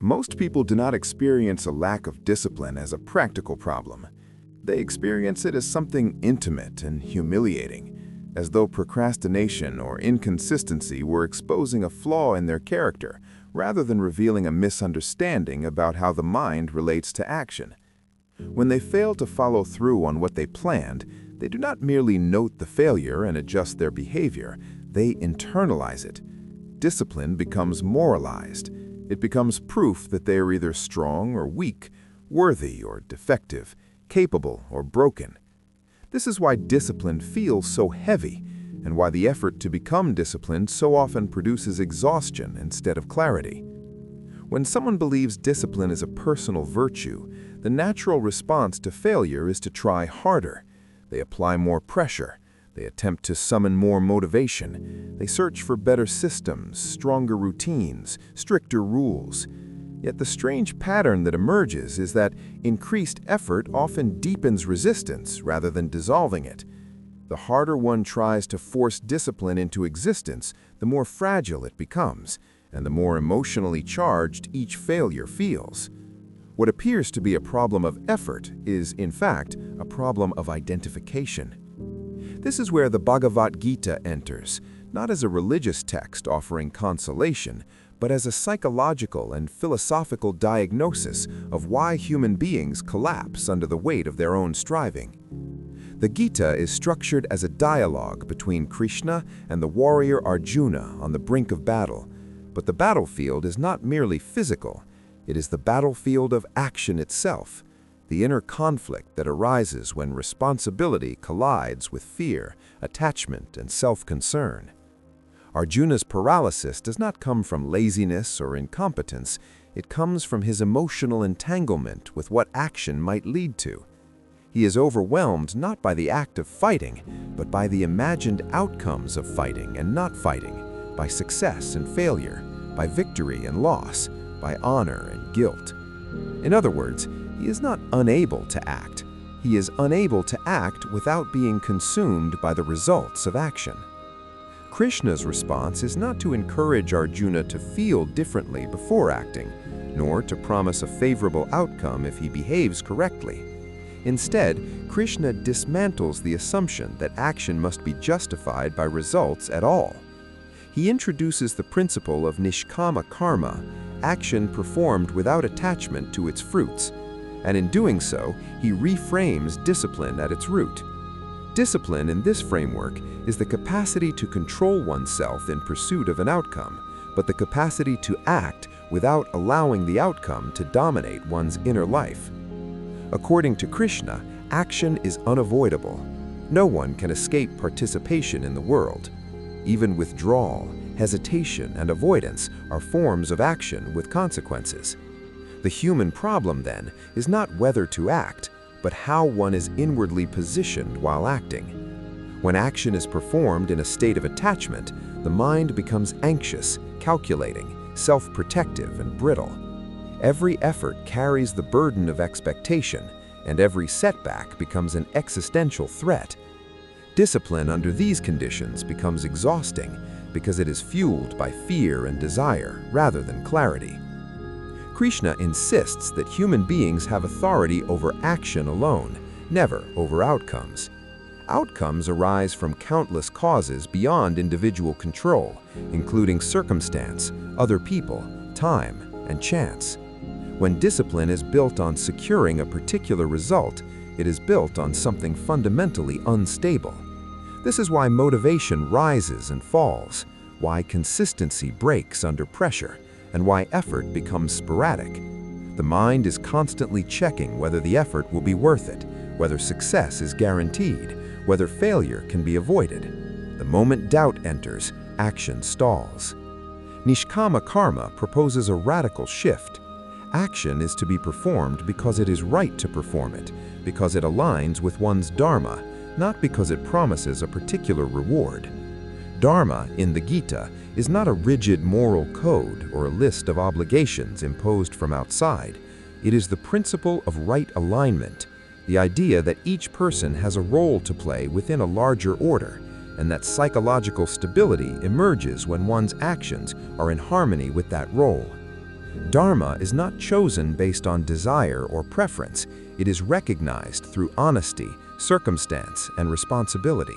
Most people do not experience a lack of discipline as a practical problem. They experience it as something intimate and humiliating, as though procrastination or inconsistency were exposing a flaw in their character rather than revealing a misunderstanding about how the mind relates to action. When they fail to follow through on what they planned, they do not merely note the failure and adjust their behavior, they internalize it. Discipline becomes moralized. It becomes proof that they are either strong or weak, worthy or defective, capable or broken. This is why discipline feels so heavy, and why the effort to become disciplined so often produces exhaustion instead of clarity. When someone believes discipline is a personal virtue, the natural response to failure is to try harder. They apply more pressure. They attempt to summon more motivation. They search for better systems, stronger routines, stricter rules. Yet the strange pattern that emerges is that increased effort often deepens resistance rather than dissolving it. The harder one tries to force discipline into existence, the more fragile it becomes, and the more emotionally charged each failure feels. What appears to be a problem of effort is, in fact, a problem of identification. This is where the Bhagavad Gītā enters, not as a religious text offering consolation, but as a psychological and philosophical diagnosis of why human beings collapse under the weight of their own striving. The Gita is structured as a dialogue between Krishna and the warrior Arjuna on the brink of battle, but the battlefield is not merely physical, it is the battlefield of action itself, the inner conflict that arises when responsibility collides with fear, attachment, and self-concern. Arjuna's paralysis does not come from laziness or incompetence, it comes from his emotional entanglement with what action might lead to. He is overwhelmed not by the act of fighting, but by the imagined outcomes of fighting and not fighting, by success and failure, by victory and loss, by honor and guilt. In other words, he is not unable to act. He is unable to act without being consumed by the results of action. Krishna's response is not to encourage Arjuna to feel differently before acting, nor to promise a favorable outcome if he behaves correctly. Instead, Krishna dismantles the assumption that action must be justified by results at all. He introduces the principle of nishkama karma, action performed without attachment to its fruits, and in doing so, he reframes discipline at its root. Discipline in this framework is the capacity to control oneself in pursuit of an outcome, but the capacity to act without allowing the outcome to dominate one's inner life. According to Krishna, action is unavoidable. No one can escape participation in the world. Even withdrawal, hesitation, and avoidance are forms of action with consequences. The human problem, then, is not whether to act, but how one is inwardly positioned while acting. When action is performed in a state of attachment, the mind becomes anxious, calculating, self-protective, and brittle. Every effort carries the burden of expectation, and every setback becomes an existential threat. Discipline under these conditions becomes exhausting because it is fueled by fear and desire rather than clarity. Krishna insists that human beings have authority over action alone, never over outcomes. Outcomes arise from countless causes beyond individual control, including circumstance, other people, time, and chance. When discipline is built on securing a particular result, it is built on something fundamentally unstable. This is why motivation rises and falls, why consistency breaks under pressure, and why effort becomes sporadic. The mind is constantly checking whether the effort will be worth it, whether success is guaranteed, whether failure can be avoided. The moment doubt enters, action stalls. Nishkama karma proposes a radical shift. Action is to be performed because it is right to perform it, because it aligns with one's dharma, not because it promises a particular reward. Dharma, in the Gita, is not a rigid moral code or a list of obligations imposed from outside. It is the principle of right alignment, the idea that each person has a role to play within a larger order, and that psychological stability emerges when one's actions are in harmony with that role. Dharma is not chosen based on desire or preference. It is recognized through honesty, circumstance, and responsibility.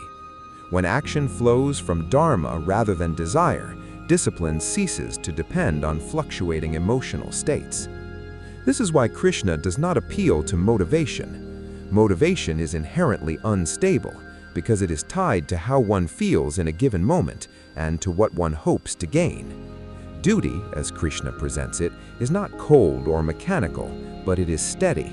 When action flows from dharma rather than desire, discipline ceases to depend on fluctuating emotional states. This is why Krishna does not appeal to motivation. Motivation is inherently unstable because it is tied to how one feels in a given moment and to what one hopes to gain. Duty, as Krishna presents it, is not cold or mechanical, but it is steady.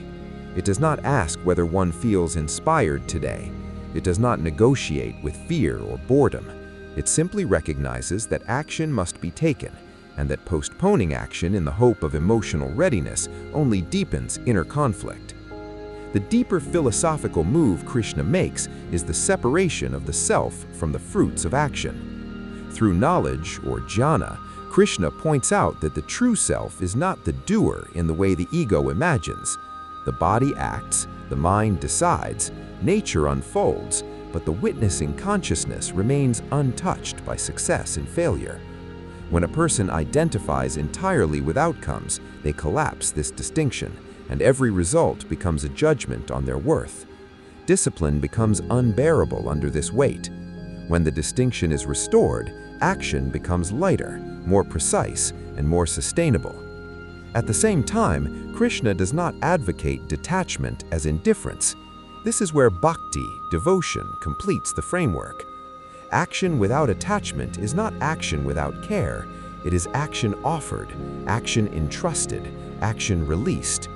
It does not ask whether one feels inspired today. It does not negotiate with fear or boredom. It simply recognizes that action must be taken, and that postponing action in the hope of emotional readiness only deepens inner conflict. The deeper philosophical move Krishna makes is the separation of the self from the fruits of action. Through knowledge, or jnana, Krishna points out that the true self is not the doer in the way the ego imagines. The body acts, the mind decides, nature unfolds, but the witnessing consciousness remains untouched by success and failure. When a person identifies entirely with outcomes, they collapse this distinction, and every result becomes a judgment on their worth. Discipline becomes unbearable under this weight. When the distinction is restored, action becomes lighter, more precise, and more sustainable. At the same time, Krishna does not advocate detachment as indifference. This is where bhakti, devotion, completes the framework. Action without attachment is not action without care. It is action offered, action entrusted, action released.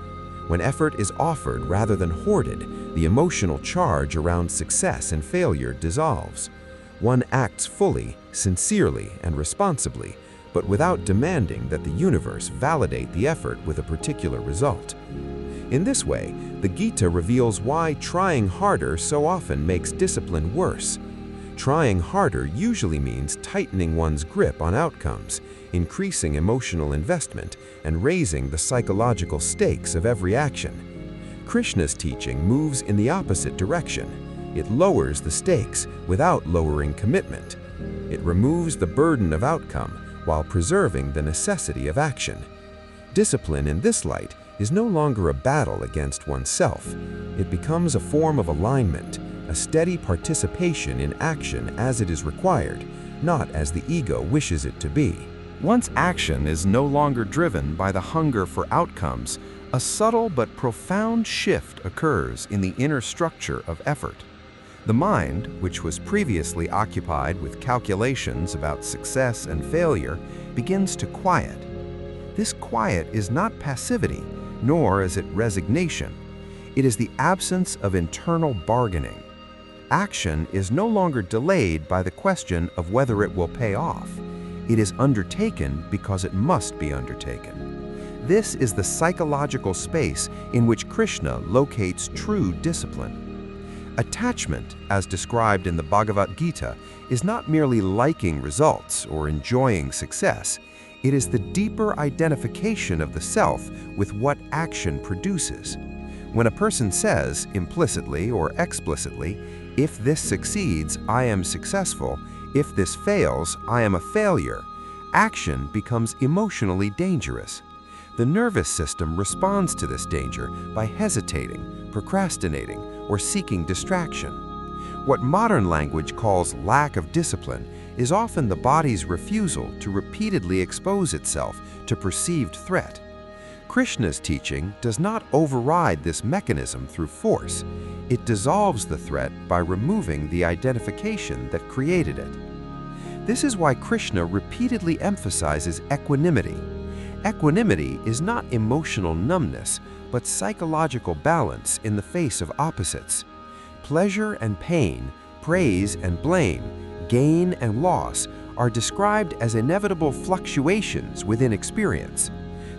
When effort is offered rather than hoarded, the emotional charge around success and failure dissolves. One acts fully, sincerely, and responsibly, but without demanding that the universe validate the effort with a particular result. In this way, the Gita reveals why trying harder so often makes discipline worse. Trying harder usually means tightening one's grip on outcomes, increasing emotional investment, and raising the psychological stakes of every action. Krishna's teaching moves in the opposite direction. It lowers the stakes without lowering commitment. It removes the burden of outcome while preserving the necessity of action. Discipline in this light is no longer a battle against oneself. It becomes a form of alignment, a steady participation in action as it is required, not as the ego wishes it to be. Once action is no longer driven by the hunger for outcomes, a subtle but profound shift occurs in the inner structure of effort. The mind, which was previously occupied with calculations about success and failure, begins to quiet. This quiet is not passivity, nor is it resignation. It is the absence of internal bargaining. Action is no longer delayed by the question of whether it will pay off. It is undertaken because it must be undertaken. This is the psychological space in which Krishna locates true discipline. Attachment, as described in the Bhagavad Gītā, is not merely liking results or enjoying success. It is the deeper identification of the self with what action produces. When a person says, implicitly or explicitly, "If this succeeds, I am successful. If this fails, I am a failure," action becomes emotionally dangerous. The nervous system responds to this danger by hesitating, procrastinating, or seeking distraction. What modern language calls lack of discipline is often the body's refusal to repeatedly expose itself to perceived threat. Krishna's teaching does not override this mechanism through force. It dissolves the threat by removing the identification that created it. This is why Krishna repeatedly emphasizes equanimity. Equanimity is not emotional numbness, but psychological balance in the face of opposites. Pleasure and pain, praise and blame, gain and loss are described as inevitable fluctuations within experience.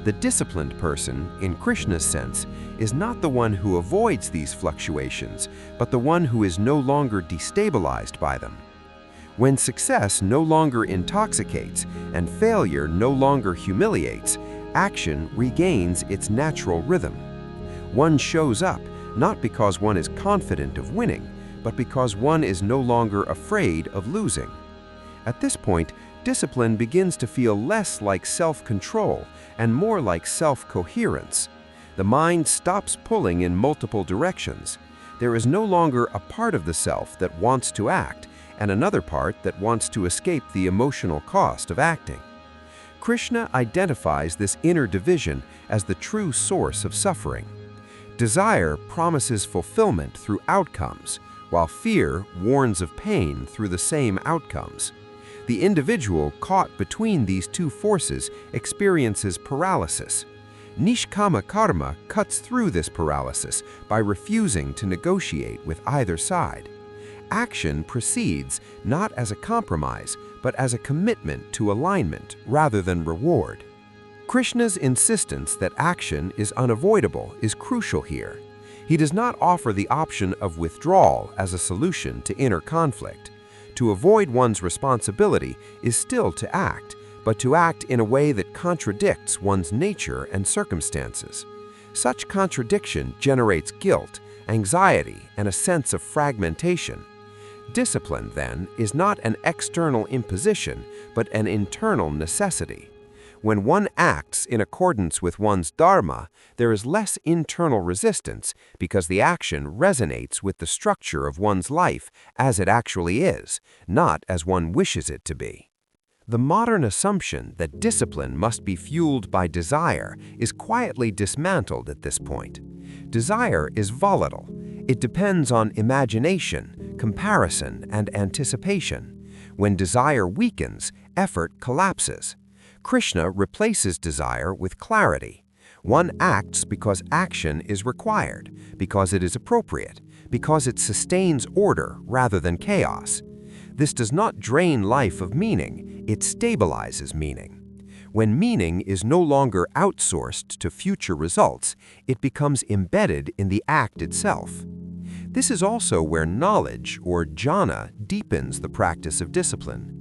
The disciplined person, in Krishna's sense, is not the one who avoids these fluctuations, but the one who is no longer destabilized by them. When success no longer intoxicates and failure no longer humiliates, action regains its natural rhythm. One shows up not because one is confident of winning, but because one is no longer afraid of losing. At this point, discipline begins to feel less like self-control and more like self-coherence. The mind stops pulling in multiple directions. There is no longer a part of the self that wants to act and another part that wants to escape the emotional cost of acting. Krishna identifies this inner division as the true source of suffering. Desire promises fulfillment through outcomes, while fear warns of pain through the same outcomes. The individual caught between these two forces experiences paralysis. Nishkama karma cuts through this paralysis by refusing to negotiate with either side. Action proceeds not as a compromise, but as a commitment to alignment rather than reward. Krishna's insistence that action is unavoidable is crucial here. He does not offer the option of withdrawal as a solution to inner conflict. To avoid one's responsibility is still to act, but to act in a way that contradicts one's nature and circumstances. Such contradiction generates guilt, anxiety, and a sense of fragmentation. Discipline, then, is not an external imposition, but an internal necessity. When one acts in accordance with one's dharma, there is less internal resistance because the action resonates with the structure of one's life as it actually is, not as one wishes it to be. The modern assumption that discipline must be fueled by desire is quietly dismantled at this point. Desire is volatile. It depends on imagination, comparison, and anticipation. When desire weakens, effort collapses. Krishna replaces desire with clarity. One acts because action is required, because it is appropriate, because it sustains order rather than chaos. This does not drain life of meaning, it stabilizes meaning. When meaning is no longer outsourced to future results, it becomes embedded in the act itself. This is also where knowledge, or jnana, deepens the practice of discipline.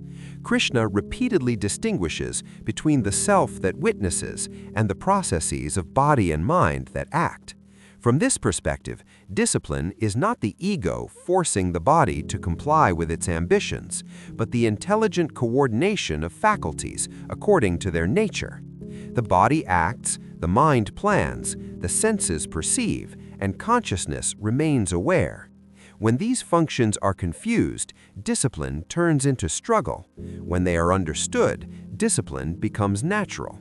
Krishna repeatedly distinguishes between the self that witnesses and the processes of body and mind that act. From this perspective, discipline is not the ego forcing the body to comply with its ambitions, but the intelligent coordination of faculties according to their nature. The body acts, the mind plans, the senses perceive, and consciousness remains aware. When these functions are confused, discipline turns into struggle. When they are understood, discipline becomes natural.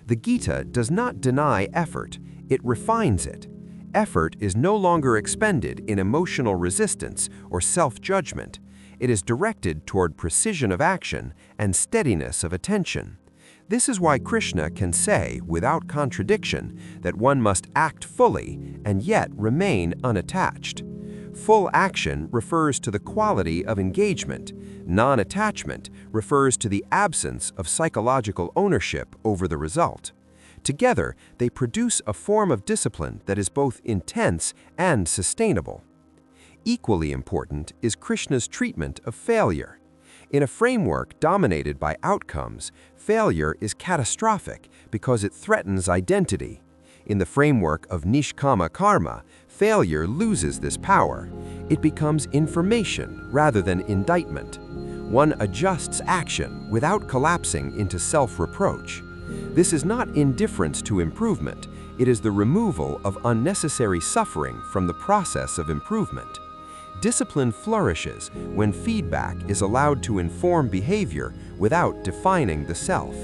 The Gita does not deny effort, it refines it. Effort is no longer expended in emotional resistance or self-judgment. It is directed toward precision of action and steadiness of attention. This is why Krishna can say, without contradiction, that one must act fully and yet remain unattached. Full action refers to the quality of engagement. Non-attachment refers to the absence of psychological ownership over the result. Together, they produce a form of discipline that is both intense and sustainable. Equally important is Krishna's treatment of failure. In a framework dominated by outcomes, failure is catastrophic because it threatens identity. In the framework of nishkama karma, failure loses this power. It becomes information rather than indictment. One adjusts action without collapsing into self-reproach. This is not indifference to improvement, it is the removal of unnecessary suffering from the process of improvement. Discipline flourishes when feedback is allowed to inform behavior without defining the self.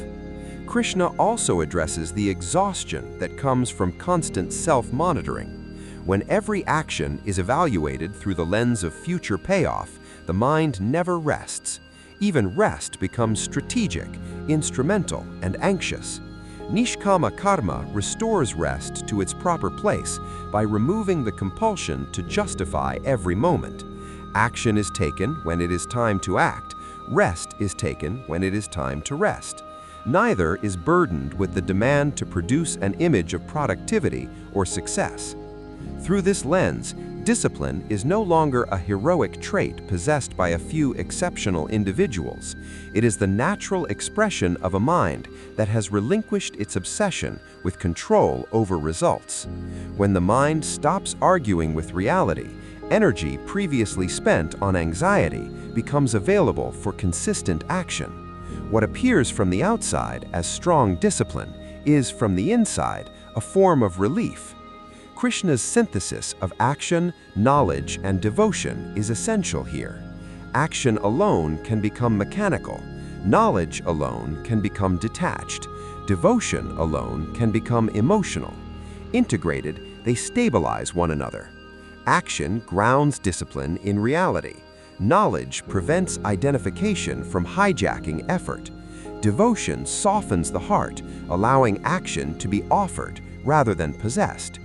Krishna also addresses the exhaustion that comes from constant self-monitoring. When every action is evaluated through the lens of future payoff, the mind never rests. Even rest becomes strategic, instrumental, and anxious. Nishkama karma restores rest to its proper place by removing the compulsion to justify every moment. Action is taken when it is time to act. Rest is taken when it is time to rest. Neither is burdened with the demand to produce an image of productivity or success. Through this lens, discipline is no longer a heroic trait possessed by a few exceptional individuals. It is the natural expression of a mind that has relinquished its obsession with control over results. When the mind stops arguing with reality, energy previously spent on anxiety becomes available for consistent action. What appears from the outside as strong discipline is, from the inside, a form of relief. Krishna's synthesis of action, knowledge, and devotion is essential here. Action alone can become mechanical. Knowledge alone can become detached. Devotion alone can become emotional. Integrated, they stabilize one another. Action grounds discipline in reality. Knowledge prevents identification from hijacking effort. Devotion softens the heart, allowing action to be offered rather than possessed.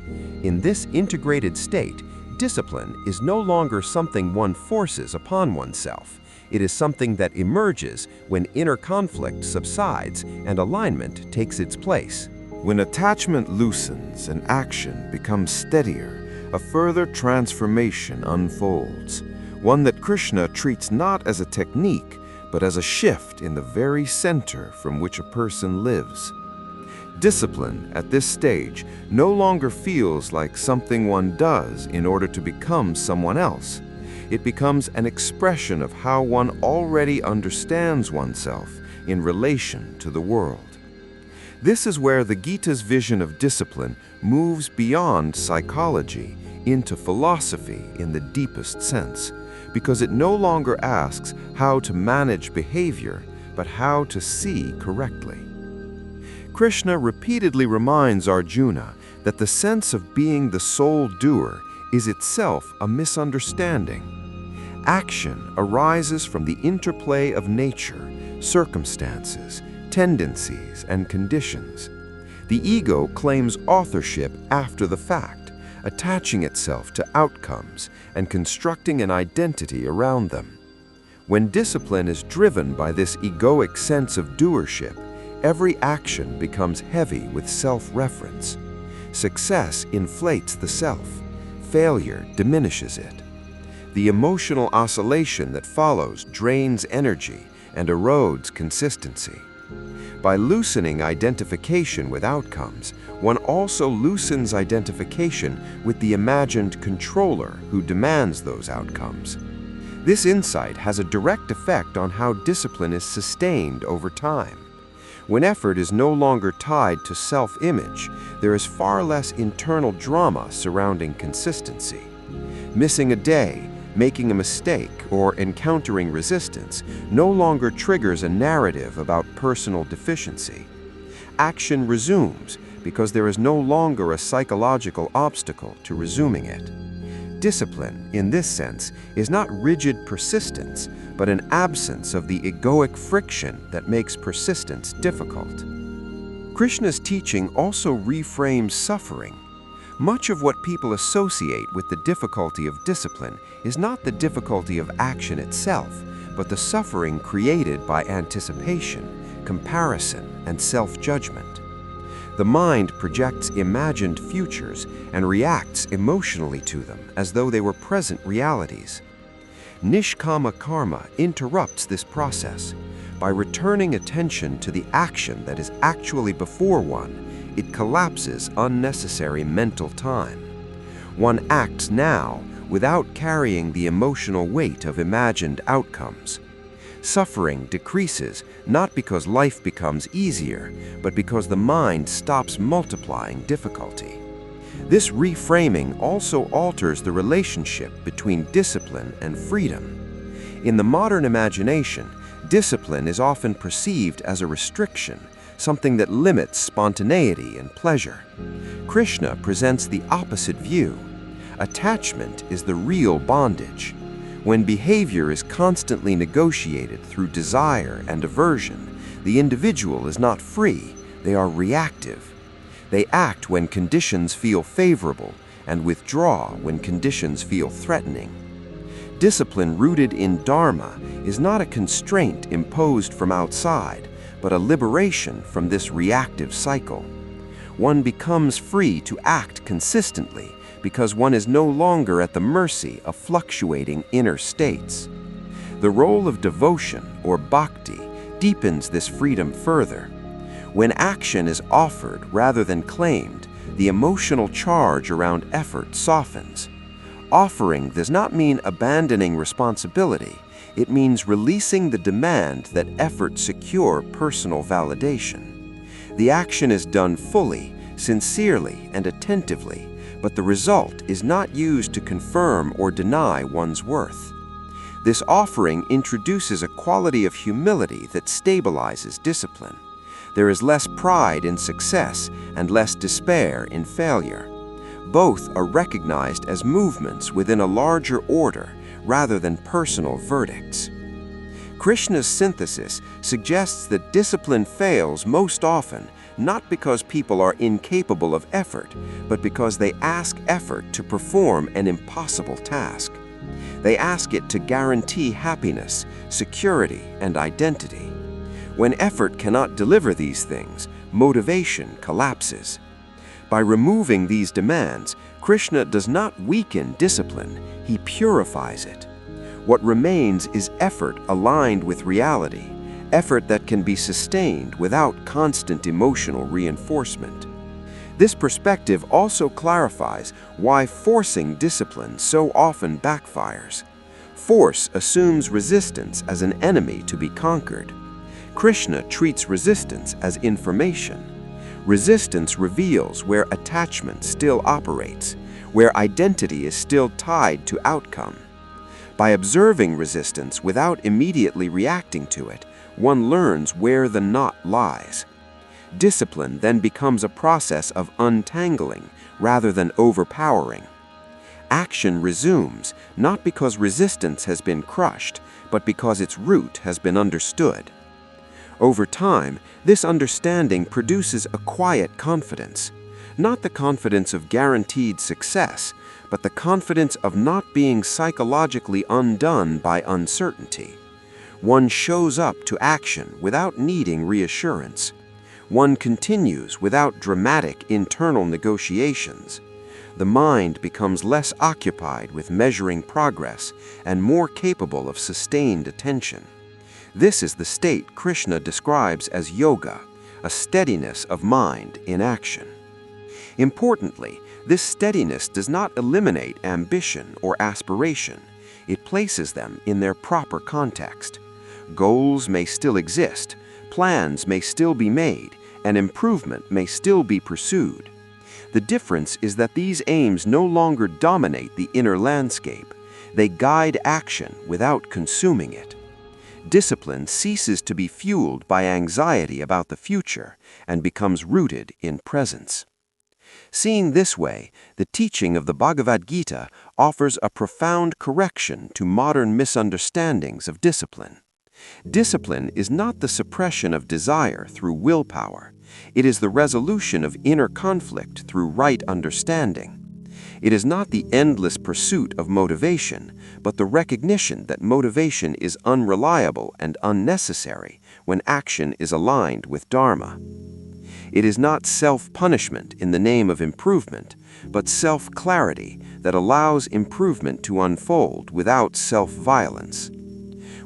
In this integrated state, discipline is no longer something one forces upon oneself. It is something that emerges when inner conflict subsides and alignment takes its place. When attachment loosens and action becomes steadier, a further transformation unfolds, one that Krishna treats not as a technique, but as a shift in the very center from which a person lives. Discipline, at this stage, no longer feels like something one does in order to become someone else. It becomes an expression of how one already understands oneself in relation to the world. This is where the Gita's vision of discipline moves beyond psychology into philosophy in the deepest sense, because it no longer asks how to manage behavior, but how to see correctly. Krishna repeatedly reminds Arjuna that the sense of being the sole doer is itself a misunderstanding. Action arises from the interplay of nature, circumstances, tendencies, and conditions. The ego claims authorship after the fact, attaching itself to outcomes and constructing an identity around them. When discipline is driven by this egoic sense of doership, every action becomes heavy with self-reference. Success inflates the self. Failure diminishes it. The emotional oscillation that follows drains energy and erodes consistency. By loosening identification with outcomes, one also loosens identification with the imagined controller who demands those outcomes. This insight has a direct effect on how discipline is sustained over time. When effort is no longer tied to self-image, there is far less internal drama surrounding consistency. Missing a day, making a mistake, or encountering resistance no longer triggers a narrative about personal deficiency. Action resumes because there is no longer a psychological obstacle to resuming it. Discipline, in this sense, is not rigid persistence, but an absence of the egoic friction that makes persistence difficult. Krishna's teaching also reframes suffering. Much of what people associate with the difficulty of discipline is not the difficulty of action itself, but the suffering created by anticipation, comparison, and self-judgment. The mind projects imagined futures and reacts emotionally to them as though they were present realities. Nishkama karma interrupts this process. By returning attention to the action that is actually before one, it collapses unnecessary mental time. One acts now without carrying the emotional weight of imagined outcomes. Suffering decreases not because life becomes easier, but because the mind stops multiplying difficulty. This reframing also alters the relationship between discipline and freedom. In the modern imagination, discipline is often perceived as a restriction, something that limits spontaneity and pleasure. Krishna presents the opposite view. Attachment is the real bondage. When behavior is constantly negotiated through desire and aversion, the individual is not free, they are reactive. They act when conditions feel favorable and withdraw when conditions feel threatening. Discipline rooted in Dharma is not a constraint imposed from outside, but a liberation from this reactive cycle. One becomes free to act consistently because one is no longer at the mercy of fluctuating inner states. The role of devotion, or bhakti, deepens this freedom further. When action is offered rather than claimed, the emotional charge around effort softens. Offering does not mean abandoning responsibility. It means releasing the demand that effort secure personal validation. The action is done fully, sincerely, and attentively, but the result is not used to confirm or deny one's worth. This offering introduces a quality of humility that stabilizes discipline. There is less pride in success and less despair in failure. Both are recognized as movements within a larger order rather than personal verdicts. Krishna's synthesis suggests that discipline fails most often not because people are incapable of effort, but because they ask effort to perform an impossible task. They ask it to guarantee happiness, security, and identity. When effort cannot deliver these things, motivation collapses. By removing these demands, Krishna does not weaken discipline, he purifies it. What remains is effort aligned with reality, effort that can be sustained without constant emotional reinforcement. This perspective also clarifies why forcing discipline so often backfires. Force assumes resistance as an enemy to be conquered. Krishna treats resistance as information. Resistance reveals where attachment still operates, where identity is still tied to outcome. By observing resistance without immediately reacting to it, one learns where the knot lies. Discipline then becomes a process of untangling rather than overpowering. Action resumes, not because resistance has been crushed, but because its root has been understood. Over time, this understanding produces a quiet confidence, not the confidence of guaranteed success, but the confidence of not being psychologically undone by uncertainty. One shows up to action without needing reassurance. One continues without dramatic internal negotiations. The mind becomes less occupied with measuring progress and more capable of sustained attention. This is the state Krishna describes as yoga, a steadiness of mind in action. Importantly, this steadiness does not eliminate ambition or aspiration. It places them in their proper context. Goals may still exist, plans may still be made, and improvement may still be pursued. The difference is that these aims no longer dominate the inner landscape. They guide action without consuming it. Discipline ceases to be fueled by anxiety about the future and becomes rooted in presence. Seen this way, the teaching of the Bhagavad Gītā offers a profound correction to modern misunderstandings of discipline. Discipline is not the suppression of desire through willpower. It is the resolution of inner conflict through right understanding. It is not the endless pursuit of motivation, but the recognition that motivation is unreliable and unnecessary when action is aligned with Dharma. It is not self-punishment in the name of improvement, but self-clarity that allows improvement to unfold without self-violence.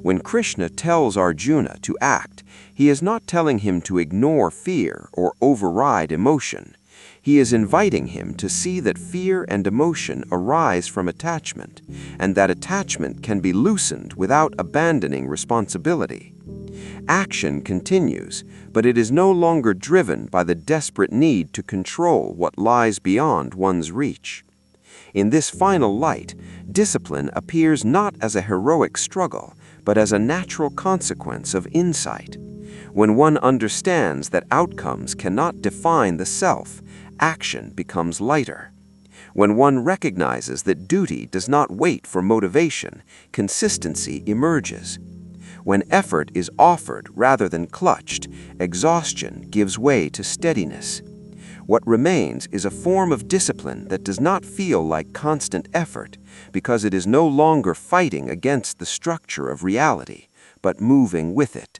When Krishna tells Arjuna to act, he is not telling him to ignore fear or override emotion. He is inviting him to see that fear and emotion arise from attachment, and that attachment can be loosened without abandoning responsibility. Action continues, but it is no longer driven by the desperate need to control what lies beyond one's reach. In this final light, discipline appears not as a heroic struggle, but as a natural consequence of insight. When one understands that outcomes cannot define the self, action becomes lighter. When one recognizes that duty does not wait for motivation, consistency emerges. When effort is offered rather than clutched, exhaustion gives way to steadiness. What remains is a form of discipline that does not feel like constant effort, because it is no longer fighting against the structure of reality, but moving with it.